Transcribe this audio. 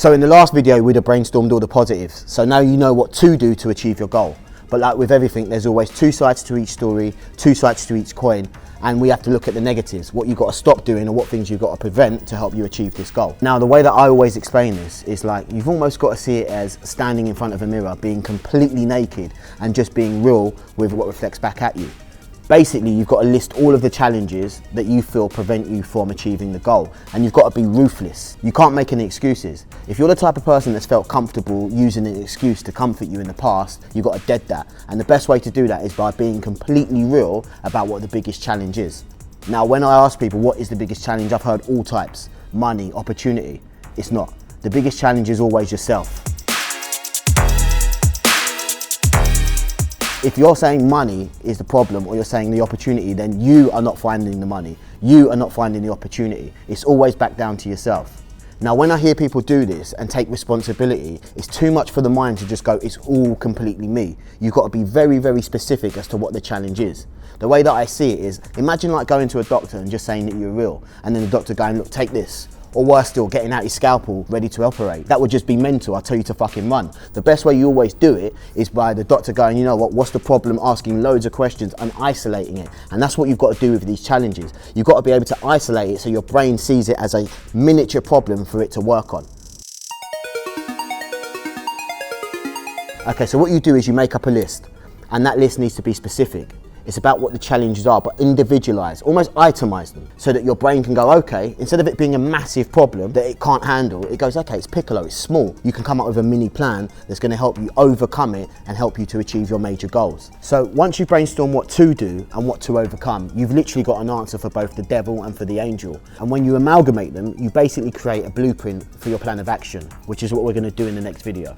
So in the last video, we'd have brainstormed all the positives. So now you know what to do to achieve your goal. But like with everything, there's always two sides to each story, two sides to each coin, and we have to look at the negatives, what you've got to stop doing or what things you've got to prevent to help you achieve this goal. Now, the way that I always explain this is like, you've almost got to see it as standing in front of a mirror, being completely naked and just being real with what reflects back at you. Basically, you've got to list all of the challenges that you feel prevent you from achieving the goal, and you've got to be ruthless. You can't make any excuses. If you're the type of person that's felt comfortable using an excuse to comfort you in the past, you've got to dead that. And the best way to do that is by being completely real about what the biggest challenge is. Now, when I ask people what is the biggest challenge, I've heard all types: money, opportunity. It's not. The biggest challenge is always yourself. If you're saying money is the problem, or you're saying the opportunity, then you are not finding the money. You are not finding the opportunity. It's always back down to yourself. Now, when I hear people do this and take responsibility, it's too much for the mind to just go, it's all completely me. You've got to be very, very specific as to what the challenge is. The way that I see it is, imagine like going to a doctor and just saying that you're ill, and then the doctor going, look, take this. Or worse still, getting out his scalpel, ready to operate. That would just be mental. I tell you to fucking run. The best way you always do it is by the doctor going, you know what, what's the problem? Asking loads of questions and isolating it. And that's what you've got to do with these challenges. You've got to be able to isolate it so your brain sees it as a miniature problem for it to work on. Okay, so what you do is you make up a list, and that list needs to be specific. It's about what the challenges are, but individualize, almost itemize them, so that your brain can go, okay, instead of it being a massive problem that it can't handle, it goes, okay, it's piccolo, it's small. You can come up with a mini plan that's going to help you overcome it and help you to achieve your major goals. So once you brainstorm what to do and what to overcome, you've literally got an answer for both the devil and for the angel. And when you amalgamate them, you basically create a blueprint for your plan of action, which is what we're going to do in the next video.